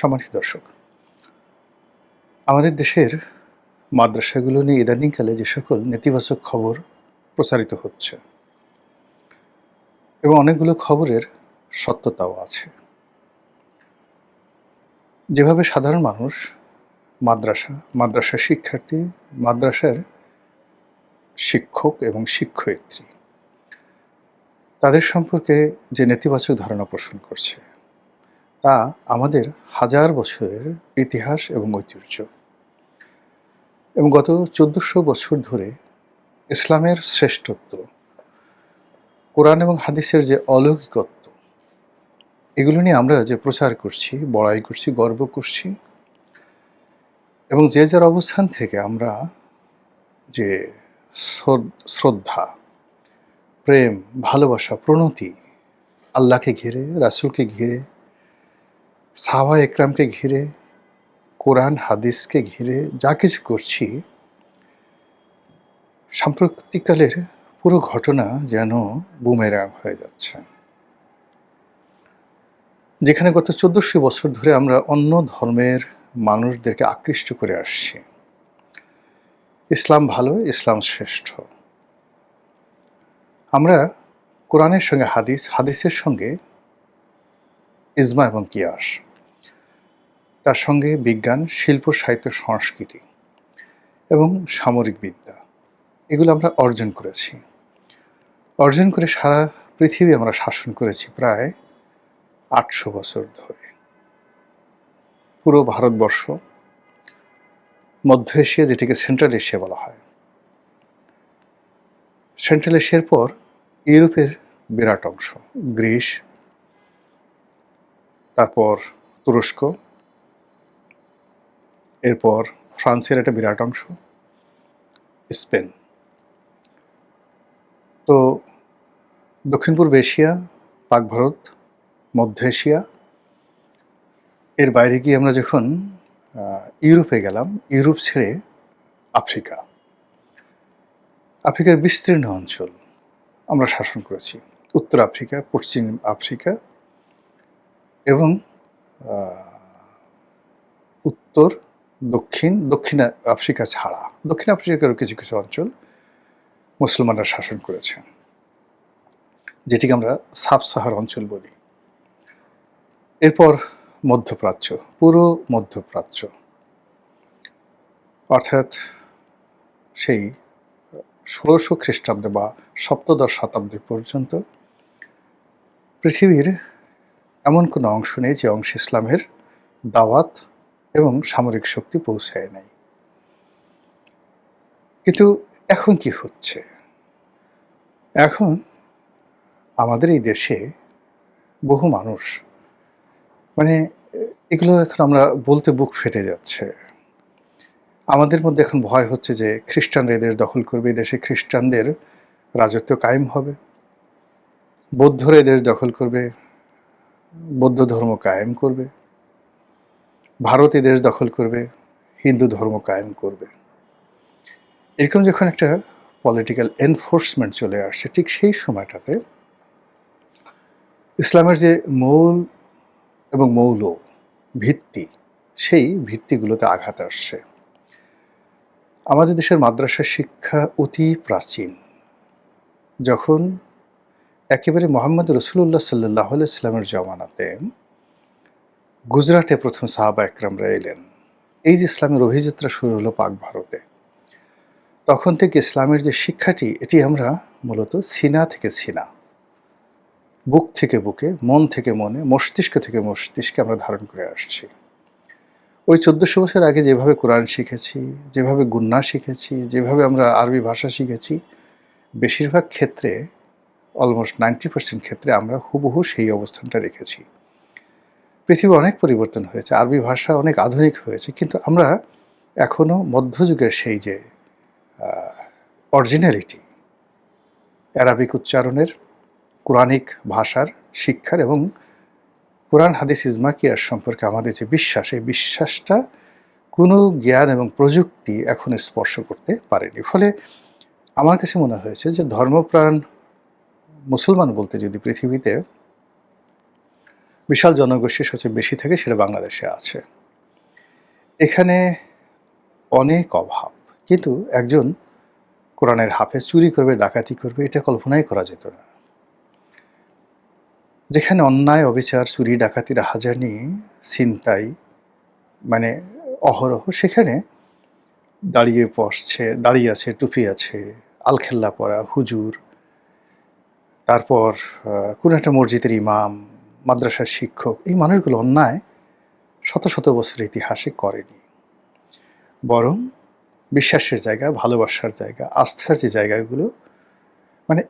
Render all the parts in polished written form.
সম্মানিত দর্শক, আমাদের দেশের মাদ্রাসাগুলো নিয়ে ইদানিংকালে যে সকল নেতিবাচক খবর প্রচারিত হচ্ছে এবং অনেকগুলো খবরের সত্যতাও আছে। যেভাবে সাধারণ মানুষ মাদ্রাসার শিক্ষার্থী, মাদ্রাসার শিক্ষক এবং শিক্ষয়িত্রী তাদের সম্পর্কে যে নেতিবাচক ধারণা পোষণ করছে, তা আমাদের হাজার বছরের ইতিহাস এবং ঐতিহ্য এবং গত ১৪০০ বছর ধরে ইসলামের শ্রেষ্ঠত্ব, কোরআন এবং হাদিসের যে অলৌকিকত্ব, এগুলো নিয়ে আমরা যে প্রচার করছি, বড়াই করছি, গর্ব করছি এবং যে যার অবস্থান থেকে আমরা যে শ্রদ্ধা, প্রেম, ভালোবাসা, প্রণতি আল্লাহকে ঘিরে, রাসূলকে ঘিরে, সাহাবায়ে একরামকে ঘিরে, কোরআন হাদিসকে ঘিরে যা কিছু করছি, সাম্প্রতিককালের পুরো ঘটনা যেন বুমেরাং হয়ে যাচ্ছে। যেখানে গত ১৪০০ বছর ধরে আমরা অন্য ধর্মের মানুষদেরকে আকৃষ্ট করে আসছি। ইসলাম ভালো, ইসলাম শ্রেষ্ঠ। আমরা কোরআনের সঙ্গে হাদিস, হাদিসের সঙ্গে ইজমা এবং কিয়াস, তার সঙ্গে বিজ্ঞান, শিল্প, সাহিত্য, সংস্কৃতি এবং সামরিক বিদ্যা, এগুলো আমরা অর্জন করেছি। অর্জন করে সারা পৃথিবী আমরা শাসন করেছি প্রায় ৮০০ বছর ধরে। পুরো ভারতবর্ষ, মধ্য এশিয়া, যেটিকে সেন্ট্রাল এশিয়া বলা হয়, সেন্ট্রাল এশিয়ার পর ইউরোপের বিরাট অংশ, গ্রিস, তারপর তুরস্ক, এরপর ফ্রান্সের একটা বিরাট অংশ, স্পেন। তো দক্ষিণ পূর্ব এশিয়া, পাক ভারত, মধ্য এশিয়া, এর বাইরে গিয়ে আমরা যখন ইউরোপে গেলাম, ইউরোপ ছেড়ে আফ্রিকা, আফ্রিকার বিস্তীর্ণ অঞ্চল আমরা শাসন করেছি। উত্তর আফ্রিকা, পশ্চিম আফ্রিকা এবং উত্তর, দক্ষিণ আফ্রিকা ছাড়া দক্ষিণ আফ্রিকারও কিছু কিছু অঞ্চল মুসলমানরা শাসন করেছে, যেটিকে আমরা সাব সাহারা অঞ্চল বলি। এরপর মধ্যপ্রাচ্য, পুরো মধ্যপ্রাচ্য, অর্থাৎ সেই ১৬০০ খ্রিস্টাব্দে বা সপ্তদশ শতাব্দী পর্যন্ত পৃথিবীর এমন কোনো অংশ নেই যে অংশে ইসলামের দাওয়াত এবং সামরিক শক্তি পৌঁছায় নাই। কিন্তু এখন কি হচ্ছে? এখন আমাদের এই দেশে বহু মানুষ, মানে এগুলো এখন আমরা বলতে বুক ফেটে যাচ্ছে। আমাদের মধ্যে এখন ভয় হচ্ছে যে খ্রিস্টানরা এদেশ দখল করবে, এদেশে খ্রিস্টানদের রাজত্ব কায়েম হবে, বৌদ্ধরা এদেশ দখল করবে, বৌদ্ধ ধর্ম কায়েম করবে, ভারত এদেশ দখল করবে, হিন্দু ধর্ম কায়েম করবে। এরকম যখন একটা পলিটিক্যাল এনফোর্সমেন্ট চলে আসছে, ঠিক সেই সময়টাতে ইসলামের যে মূল এবং মৌল ভিত্তি, সেই ভিত্তিগুলোতে আঘাত আসছে। আমাদের দেশের মাদ্রাসা শিক্ষা অতি প্রাচীন। যখন একেবারে মুহাম্মদ রাসূলুল্লাহ সাল্লাল্লাহু আলাইহি ওয়াসাল্লামের জমানাতে গুজরাটে প্রথম সাহাবা একরামরা এলেন, এই যে ইসলামের অভিযাত্রা শুরু হলো পাক ভারতে, তখন থেকে ইসলামের যে শিক্ষাটি, এটি আমরা মূলত সিনা থেকে সিনা, বুক থেকে বুকে, মন থেকে মনে, মস্তিষ্ক থেকে মস্তিষ্কে আমরা ধারণ করে আসছি। ওই ১৪০০ বছর আগে যেভাবে কোরআন শিখেছি, যেভাবে গুন্না শিখেছি, যেভাবে আমরা আরবি ভাষা শিখেছি, বেশিরভাগ ক্ষেত্রে, অলমোস্ট 90% ক্ষেত্রে আমরা হুবহু সেই অবস্থানটা রেখেছি। পৃথিবী অনেক পরিবর্তন হয়েছে, আরবি ভাষা অনেক আধুনিক হয়েছে, কিন্তু আমরা এখনও মধ্যযুগের সেই যে অরিজিনালিটি, অ্যারাবিক উচ্চারণের, কোরআনিক ভাষার শিক্ষার এবং কোরআন হাদিস ইজমা কিয়াস সম্পর্কে আমাদের যে বিশ্বাস, এই বিশ্বাসটা কোনো জ্ঞান এবং প্রযুক্তি এখন স্পর্শ করতে পারেনি। ফলে আমার কাছে মনে হয়েছে যে ধর্মপ্রাণ মুসলমান বলতে যদি পৃথিবীতে বিশাল জনগোষ্ঠী সবচেয়ে বেশি থাকে সেটা বাংলাদেশে আছে। এখানে অনেক অভাব। কিন্তু একজন কোরআনের হাফেজ চুরি করবে, ডাকাতি করবে এটা কল্পনাই করা যেত না। যেখানে অন্যায়, অবিচার, চুরি, ডাকাতি, রাহাজানি, ছিনতাই মানে অহরহ, সেখানে দাঁড়িয়ে আছে, টুপি আছে, আলখেল্লা পরা হুজুর, তারপর কোনো একটা মসজিদের ইমাম, মাদ্রাসার শিক্ষক, এই মানুষগুলো অন্যায় শত শত বছরের ইতিহাসে করেনি। বরং বিশ্বাসের জায়গা, ভালোবাসার জায়গা, আস্থার যে জায়গাগুলো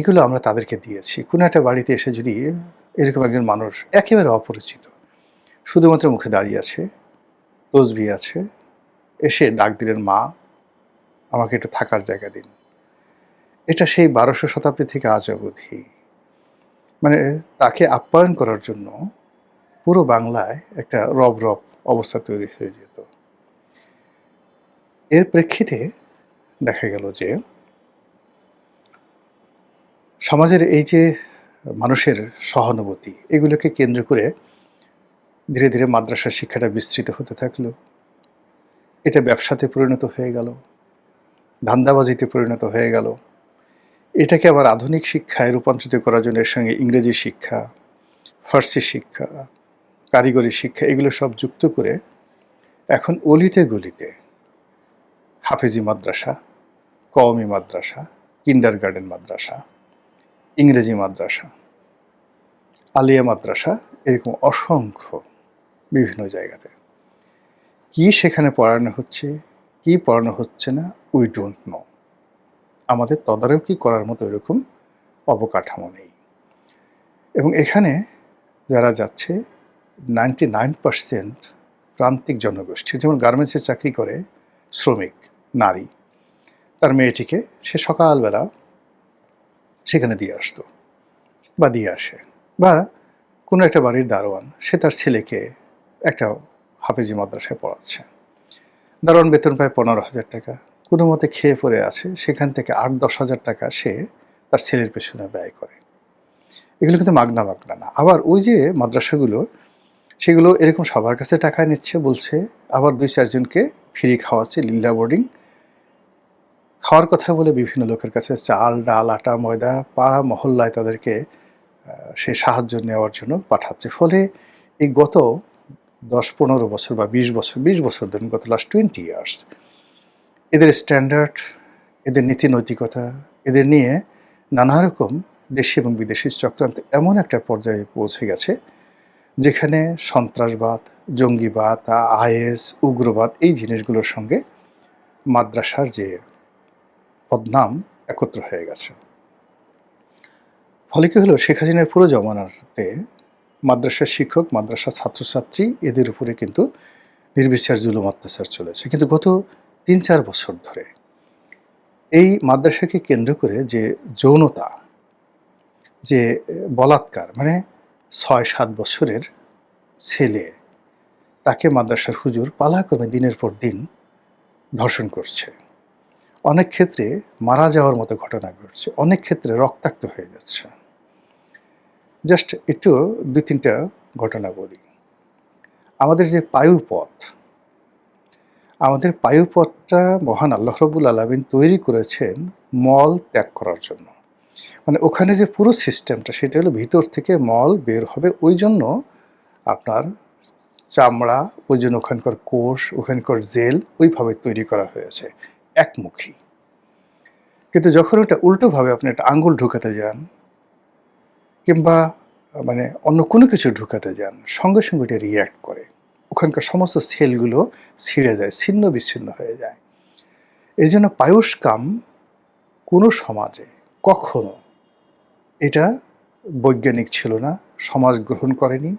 এগুলো আমরা তাদেরকে দিয়েছি। কোনো একটা বাড়িতে এসে যদি এরকম একজন মানুষ একেবারে অপরিচিত শুধুমাত্র মুখে দাঁড়িয়ে আছে, তসবিহ আছে, এসে ডাক দিলেন, মা আমাকে একটু থাকার জায়গা দিন, এটা সেই ১২০০ শতাব্দী থেকে আজ অবধি তাকে আপ্যায়ন করার জন্য পুরো বাংলায় একটা রব অবস্থা তৈরি হয়ে যেত। এর প্রেক্ষিতে দেখা গেল যে সমাজের এই যে মানুষের সহানুভূতি, এগুলোকে কেন্দ্র করে ধীরে ধীরে মাদ্রাসার শিক্ষাটা বিস্তৃত হতে থাকলো। এটা ব্যবসাতে পরিণত হয়ে গেল, ধান্দাবাজিতে পরিণত হয়ে গেল। এটাকে আবার আধুনিক শিক্ষায় রূপান্তরিত করার জন্য এর সঙ্গে ইংরেজি শিক্ষা, ফার্সি শিক্ষা, কারিগরি শিক্ষা এগুলো সব যুক্ত করে এখন অলিতে গলিতে হাফেজি মাদ্রাসা, কওমি মাদ্রাসা, কিন্ডারগার্টেন মাদ্রাসা, ইংরেজি মাদ্রাসা, আলিয়া মাদ্রাসা, এরকম অসংখ্য বিভিন্ন জায়গাতে। কি সেখানে পড়ানো হচ্ছে, কি পড়ানো হচ্ছে না, উই ডোন্ট নো। আমাদের তদারকি করার মতো এরকম অবকাঠামো নেই। এবং এখানে যারা যাচ্ছে 99% প্রান্তিক জনগোষ্ঠী, যেমন গার্মেন্টসে চাকরি করে শ্রমিক নারী, তার মেয়েটিকে সে সকালবেলা সেখানে দিয়ে আসতো বা দিয়ে আসে, বা কোনো একটা বাড়ির দারোয়ান, সে তার ছেলেকে একটা হাফেজি মাদ্রাসায় পড়াচ্ছে। দারোয়ান বেতন পায় ১৫,০০০ টাকা, কোনো মতে খেয়ে পড়ে আছে, সেখান থেকে ৮-১০ হাজার টাকা সে তার ছেলের পেছনে ব্যয় করে। এগুলো কিন্তু মাগনা না। আবার ওই যে মাদ্রাসাগুলো, সেগুলো এরকম সবার কাছে টাকা নিচ্ছে বলছে, আবার ২-৪ জনকে ফ্রি খাওয়াচ্ছে, লিল্লা বোর্ডিং। খাওয়ার কথা বলে বিভিন্ন লোকের কাছে চাল, ডাল, আটা, ময়দা পাড়া মহল্লায় তাদেরকে সে সাহায্য নেওয়ার জন্য পাঠাচ্ছে। ফলে এই গত ১০-১৫ বছর বা ২০ বছর ধরুন, গত লাস্ট 20 ইয়ার্স, এদের স্ট্যান্ডার্ড, এদের নীতি নৈতিকতা, এদের নিয়ে নানা রকম দেশি এবং বিদেশি চক্রান্ত এমন একটা পর্যায়ে পৌঁছে গেছে যেখানে সন্ত্রাসবাদ, জঙ্গিবাদ, আইএস, উগ্রবাদ এই জিনিসগুলোর সঙ্গে মাদ্রাসার যে বদনাম একত্র হয়ে গেছে। ফলে কি হলো, শেখ হাসিনার পুরো জমানাতে মাদ্রাসার শিক্ষক, মাদ্রাসার ছাত্রছাত্রী এদের উপরে কিন্তু নির্বিচার জুলুম অত্যাচার চলেছে। কিন্তু গত ৩-৪ বছর ধরে এই মাদ্রাসাকে কেন্দ্র করে যে যৌনতা, যে বলাৎকার, ৬-৭ বছরের ছেলে, তাকে মাদ্রাসার হুজুর পালাক্রমে দিনের পর দিন ধর্ষণ করছে। অনেক ক্ষেত্রে মারা যাওয়ার মতো ঘটনা ঘটছে, অনেক ক্ষেত্রে রক্তাক্ত হয়ে যাচ্ছে। জাস্ট একটু ২-৩টা ঘটনা বলি। আমাদের যে পায়ুপথটা মহান আল্লাহ রাব্বুল আলামিন তৈরি করেছেন মল ত্যাগ করার জন্য। ওখানে যে পুরো সিস্টেমটা, সেটা হলো ভিতর থেকে মল বের হবে, ওই জন্য আপনার চামড়া, ওই জন্য ওখানকার কোষ, ওখানকার জেল ওইভাবে তৈরি করা হয়েছে, একমুখী। কিন্তু যখন ওটা উল্টোভাবে আপনি একটা আঙ্গুল ঢুকাতে যান কিংবা অন্য কোনো কিছু ঢুকাতে যান, সঙ্গে সঙ্গে এটা রিয়্যাক্ট করে, ওখানকার সমস্ত সেলগুলো ছিঁড়ে যায়, ছিন্ন বিচ্ছিন্ন হয়ে যায়। এই জন্য পায়ুষ্কাম কোনো সমাজে কখনো এটা বৈজ্ঞানিক ছিল না, সমাজ গ্রহণ করেনি।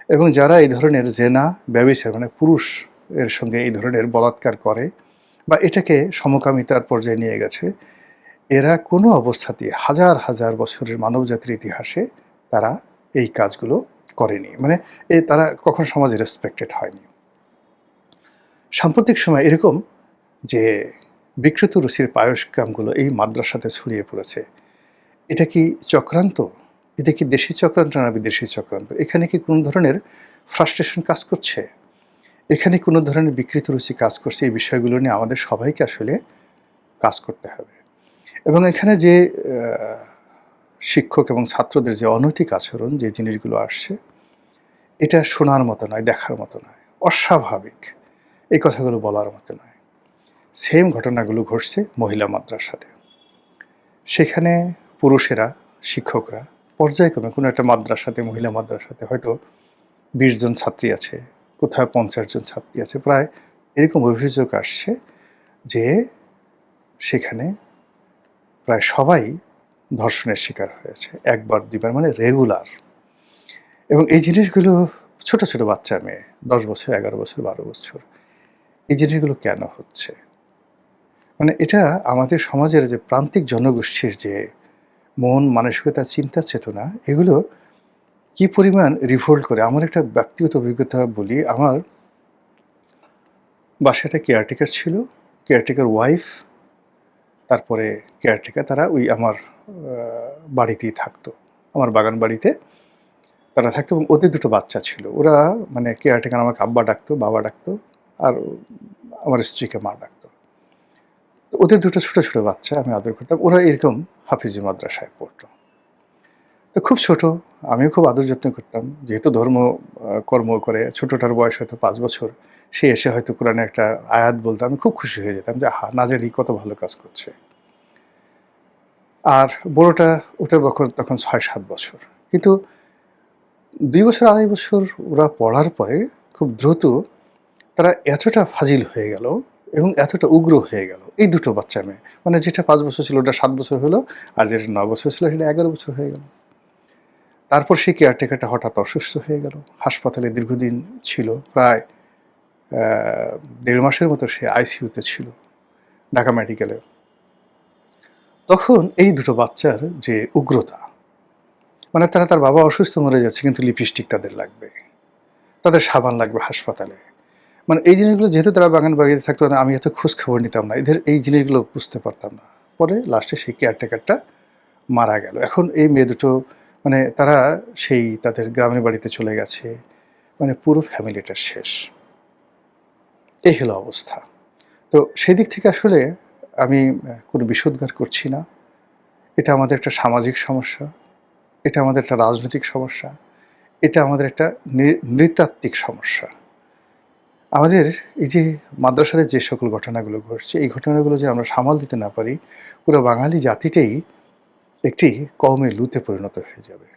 এবং যারা এই ধরনের জেনা, ব্যভিচার পুরুষ এর সঙ্গে এই ধরনের বলাৎকার করে বা এটাকে সমকামিতার পর্যায়ে নিয়ে গেছে, এরা কোনো অবস্থাতেই হাজার হাজার বছরের মানবজাতির ইতিহাসে তারা এই কাজগুলো করেনি। তারা কখনো সমাজে রেসপেক্টেড হয়নি। সাম্প্রতিক সময় এরকম যে বিকৃত রুচির পায়সকামগুলো এই মাদ্রাসাতে ছড়িয়ে পড়েছে, এটা কি চক্রান্ত? এটা কি দেশি চক্রান্ত না বিদেশি চক্রান্ত? এখানে কি কোনো ধরনের ফ্রাস্ট্রেশন কাজ করছে? এখানে কোনো ধরনের বিকৃত রুচি কাজ করছে? এই বিষয়গুলো নিয়ে আমাদের সবাইকে আসলে কাজ করতে হবে। এবং এখানে যে শিক্ষক এবং ছাত্রদের যে অনৈতিক আচরণ, যে জিনিসগুলো আসছে, এটা শোনার মতো নয়, দেখার মতো নয়। অস্বাভাবিক। এই কথাগুলো বলার মতো নয়। সেম ঘটনাগুলো ঘটছে মহিলা মাদ্রাসাতে। সেখানে পুরুষেরা, শিক্ষকরা পর্যায়ক্রমে কোনো একটা মাদ্রাসাতে, মহিলা মাদ্রাসাতে হয়তো ২০ জন ছাত্রী আছে, কোথাও ৫০ জন ছাত্রী আছে। প্রায় এরকম অভিযোগ আসছে যে সেখানে প্রায় সবাই ধর্ষণের শিকার হয়েছে। ১ বার ২ বার মানে রেগুলার। এবং এই জিনিসগুলো ছোট, ছোট বাচ্চা মেয়ে ১০ বছর, ১১ বছর, ১২ বছর। এই জিনিসগুলো কেন হচ্ছে? মানে এটা আমাদের সমাজের যে প্রান্তিক জনগোষ্ঠীর যে মন, মানসিকতা, চিন্তা চেতনা এগুলো কি পরিমাণ রিভোল্ট করে। আমার একটা ব্যক্তিগত অভিজ্ঞতা বলি। আমার বাসায় একটা কেয়ারটেকার ছিল। কেয়ারটেকার ওয়াইফ, তারপরে কেয়ারটেকার তারা ওই আমার বাড়িতেই থাকতো। আমার বাগান বাড়িতে তারা থাকতো এবং ওদের ২ টো বাচ্চা ছিল। ওরা মানে কেয়ারটেকার আমাকে আব্বা ডাকতো, বাবা ডাকতো, আর আমার স্ত্রীকে মা ডাকতো। তো ওদের ২ টো ছোট, ছোট বাচ্চা আমি আদর করতাম। ওরা এরকম হাফিজি মাদ্রাসায় পড়তো। তো খুব ছোট, আমিও খুব আদর যত্ন করতাম। যেহেতু কর্ম করে, ছোটটার বয়স হয়তো ৫ বছর। সে এসে হয়তো কোরআনের একটা আয়াত বলতো, আমি খুব খুশি হয়ে যেতাম যে, আহা! না জানি কত ভালো কাজ করছে। আর বড়টা, ওটার তখন ৬-৭ বছর। কিন্তু ২ বছর, ২.৫ বছর ওরা পড়ার পরে খুব দ্রুত তারা এতটা ফাজিল হয়ে গেল এবং এতটা উগ্র হয়ে গেল। এই ২ টো বাচ্চা মেয়ে। মানে যেটা ৫ বছর ছিল ওটা ৭ বছর হলো, আর যেটা ৯ বছর ছিল সেটা ১১ বছর হয়ে গেল। তারপর সেই কেয়ারটেকারটা হঠাৎ অসুস্থ হয়ে গেল। হাসপাতালে দীর্ঘদিন ছিল। প্রায় ১.৫ মাসের মতো সে আইসিইউতে ছিল, ঢাকা মেডিকেলে। তখন এই ২ টো বাচ্চার যে উগ্রতা, মানে তার বাবা অসুস্থ মরে যাচ্ছে কিন্তু লিপস্টিক তাদের লাগবে। তাদের সাবান লাগবে হাসপাতালে। মানে এই জিনিসগুলো যেহেতু তারা বাগান বাড়িতে থাকতো না, আমি এত খোঁজ খবর নিতাম না। এদের এই জিনিসগুলো বুঝতে পারতাম না। পরে লাস্টে সেই কেয়ারটেকারটা মারা গেল। এখন এই মেয়ে দুটো মানে তারা সেই তাদের গ্রামের বাড়িতে চলে গেছে। মানে পুরো ফ্যামিলিটা শেষ। এই হলো অবস্থা। তো সেদিক থেকে আসলে আমি কোনো বিষোদ্গার করছি না। এটা আমাদের একটা সামাজিক সমস্যা। এটা আমাদের একটা রাজনৈতিক সমস্যা। এটা আমাদের একটা নৃতাত্ত্বিক সমস্যা। আমাদের এই যে মাদ্রাসাতে যে সকল ঘটনাগুলো ঘটছে, এই ঘটনাগুলো যে আমরা সামাল দিতে না পারি, পুরো বাঙালি জাতিটাই একটি কওমে লুতে পরিণত হয়ে যাবে।